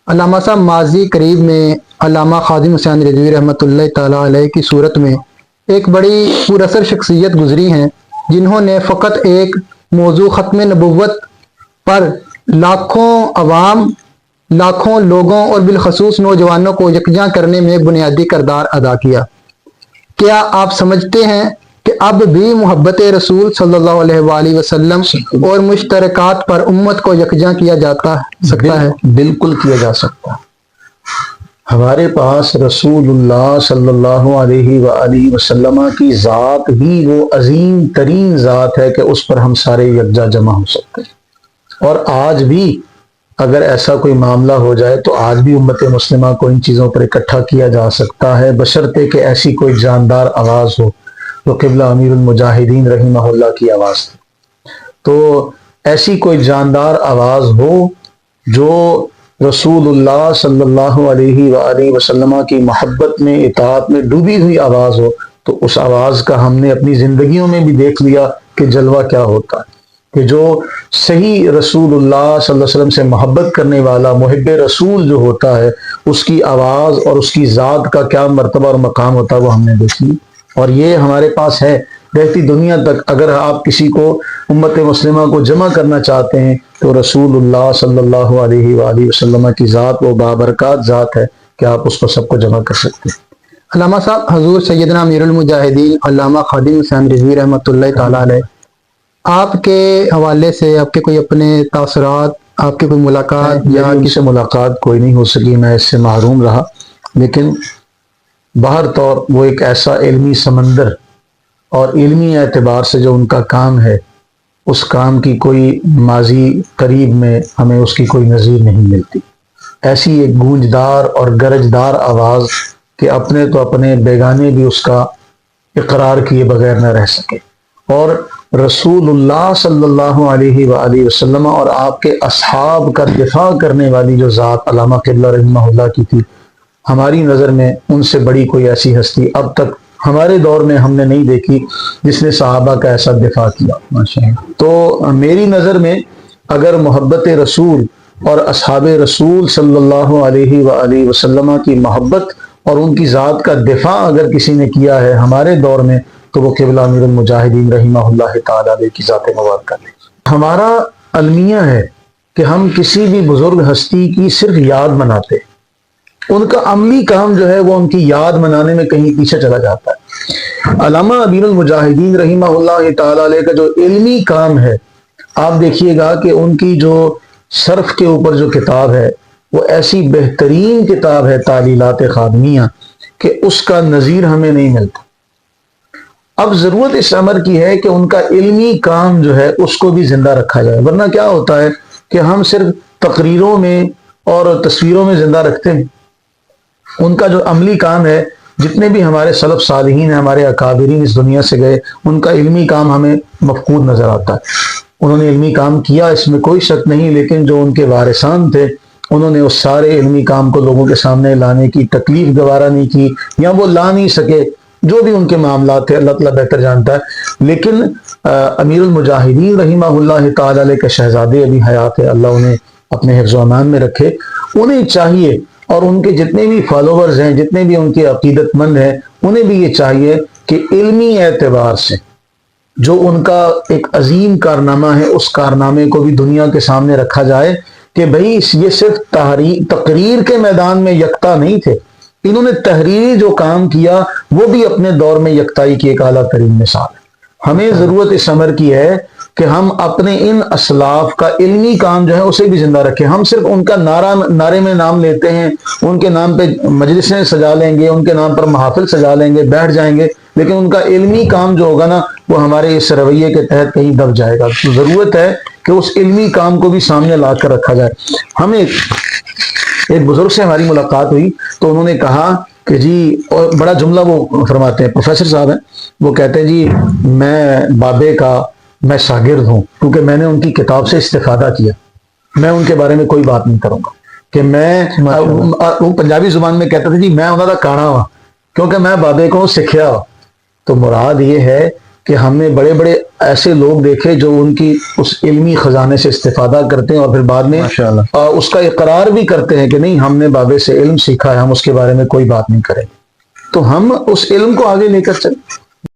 علامہ صاحب ماضی قریب میں علامہ خادم حسین رضوی رحمۃ اللہ تعالیٰ علیہ کی صورت میں ایک بڑی پراثر شخصیت گزری ہیں، جنہوں نے فقط ایک موضوع ختم نبوت پر لاکھوں عوام، لاکھوں لوگوں اور بالخصوص نوجوانوں کو یکجا کرنے میں بنیادی کردار ادا کیا۔ کیا آپ سمجھتے ہیں کہ اب بھی محبت رسول صلی اللہ علیہ وآلہ وسلم اور مشترکات پر امت کو یکجا کیا جا سکتا ہے؟ بالکل کیا جا سکتا ہے۔ ہمارے پاس رسول اللہ صلی اللہ علیہ وآلہ وسلم کی ذات ہی وہ عظیم ترین ذات ہے کہ اس پر ہم سارے یکجا جمع ہو سکتے ہیں، اور آج بھی اگر ایسا کوئی معاملہ ہو جائے تو آج بھی امت مسلمہ کو ان چیزوں پر اکٹھا کیا جا سکتا ہے، بشرطے کہ ایسی کوئی جاندار آواز ہو جو قبلہ امیر المجاہدین رحمہ اللہ کی آواز تھی۔ تو ایسی کوئی جاندار آواز ہو جو رسول اللہ صلی اللہ علیہ وآلہ وسلم کی محبت میں، اطاعت میں ڈوبی ہوئی آواز ہو، تو اس آواز کا ہم نے اپنی زندگیوں میں بھی دیکھ لیا کہ جلوہ کیا ہوتا ہے، کہ جو صحیح رسول اللہ صلی اللہ علیہ وسلم سے محبت کرنے والا محب رسول جو ہوتا ہے، اس کی آواز اور اس کی ذات کا کیا مرتبہ اور مقام ہوتا ہے، وہ ہم نے دیکھ لی، اور یہ ہمارے پاس ہے رہتی دنیا تک۔ اگر آپ کسی کو امت مسلمہ کو جمع کرنا چاہتے ہیں تو رسول اللہ صلی اللہ علیہ وآلہ وسلم کی ذات وہ بابرکات ذات ہے کہ آپ اس کو سب کو جمع کر سکتے ہیں۔ علامہ صاحب، حضور سیدنا امیر المجاہدین علامہ خادم حسین رضوی رحمۃ اللہ تعالیٰ علیہ، آپ کے حوالے سے آپ کے کوئی اپنے تاثرات، آپ کی کوئی ملاقات یا ان سے ملاقات کوئی نہیں ہو سکی، میں اس سے محروم رہا، لیکن باہر طور وہ ایک ایسا علمی سمندر اور علمی اعتبار سے جو ان کا کام ہے، اس کام کی کوئی ماضی قریب میں ہمیں اس کی کوئی نظیر نہیں ملتی۔ ایسی ایک گونجدار اور گرجدار آواز کہ اپنے تو اپنے بیگانے بھی اس کا اقرار کیے بغیر نہ رہ سکے، اور رسول اللہ صلی اللہ علیہ وآلہ وسلم اور آپ کے اصحاب کا دفاع کرنے والی جو ذات علامہ قبلہ رحمہ اللہ کی تھی، ہماری نظر میں ان سے بڑی کوئی ایسی ہستی اب تک ہمارے دور میں ہم نے نہیں دیکھی جس نے صحابہ کا ایسا دفاع کیا۔ تو میری نظر میں اگر محبت رسول اور اصحاب رسول صلی اللہ علیہ وآلہ وسلم کی محبت اور ان کی ذات کا دفاع اگر کسی نے کیا ہے ہمارے دور میں، تو وہ قبلہ امیر المجاہدین رحمہ اللہ تعالیٰ علیہ کی ذات مبارکہ ہے۔ ہمارا المیہ ہے کہ ہم کسی بھی بزرگ ہستی کی صرف یاد مناتے، ان کا عملی کام جو ہے وہ ان کی یاد منانے میں کہیں پیچھے چلا جاتا ہے۔ علامہ امیر المجاہدین رحمہ اللہ تعالیٰ علیہ کا جو علمی کام ہے، آپ دیکھیے گا کہ ان کی جو صرف کے اوپر جو کتاب ہے وہ ایسی بہترین کتاب ہے، تعلیلات خادمیہ، کہ اس کا نظیر ہمیں نہیں ملتا۔ اب ضرورت اس امر کی ہے کہ ان کا علمی کام جو ہے اس کو بھی زندہ رکھا جائے، ورنہ کیا ہوتا ہے کہ ہم صرف تقریروں میں اور تصویروں میں زندہ رکھتے ہیں۔ ان کا جو عملی کام ہے، جتنے بھی ہمارے سلف صالحین ہیں، ہمارے اکابرین اس دنیا سے گئے، ان کا علمی کام ہمیں مفقود نظر آتا ہے۔ انہوں نے علمی کام کیا، اس میں کوئی شک نہیں، لیکن جو ان کے وارثان تھے انہوں نے اس سارے علمی کام کو لوگوں کے سامنے لانے کی تکلیف گوارا نہیں کی، یا وہ لا نہیں سکے، جو بھی ان کے معاملات تھے اللہ تعالیٰ بہتر جانتا ہے۔ لیکن امیر المجاہدین رحمہ اللہ تعالیٰ علیہ کے شہزادے ابھی حیات ہے، اللہ انہیں اپنے حفظ و امان میں رکھے، انہیں چاہیے، اور ان کے جتنے بھی فالوورز ہیں، جتنے بھی ان کے عقیدت مند ہیں، انہیں بھی یہ چاہیے کہ علمی اعتبار سے جو ان کا ایک عظیم کارنامہ ہے، اس کارنامے کو بھی دنیا کے سامنے رکھا جائے کہ بھئی یہ صرف تقریر کے میدان میں یکتا نہیں تھے، انہوں نے تحریری جو کام کیا وہ بھی اپنے دور میں یکتائی کی ایک اعلیٰ ترین مثال ہے۔ ہمیں ضرورت اس امر کی ہے کہ ہم اپنے ان اسلاف کا علمی کام جو ہے اسے بھی زندہ رکھیں۔ ہم صرف ان کا نعرے میں نام لیتے ہیں، ان کے نام پہ مجلسیں سجا لیں گے، ان کے نام پر محافل سجا لیں گے، بیٹھ جائیں گے، لیکن ان کا علمی کام جو ہوگا نا وہ ہمارے اس رویے کے تحت کہیں دب جائے گا۔ تو ضرورت ہے کہ اس علمی کام کو بھی سامنے لا کر رکھا جائے۔ ہمیں ایک بزرگ سے ہماری ملاقات ہوئی تو انہوں نے کہا کہ جی، اور بڑا جملہ وہ فرماتے ہیں، پروفیسر صاحب ہیں، وہ کہتے ہیں جی میں بابے کا میں شاگرد ہوں، کیونکہ میں نے ان کی کتاب سے استفادہ کیا، میں ان کے بارے میں کوئی بات نہیں کروں گا کہ میں، وہ پنجابی زبان میں کہتے تھے جی میں انہوں کا کانا ہوا کیونکہ میں بابے کو سکھیا ہوا۔ تو مراد یہ ہے کہ ہم نے بڑے بڑے ایسے لوگ دیکھے جو ان کی اس علمی خزانے سے استفادہ کرتے ہیں اور پھر بعد میں ماشاءاللہ اس کا اقرار بھی کرتے ہیں کہ نہیں ہم نے بابے سے علم سیکھا ہے، ہم اس کے بارے میں کوئی بات نہیں کریں، تو ہم اس علم کو آگے لے کر چلیں۔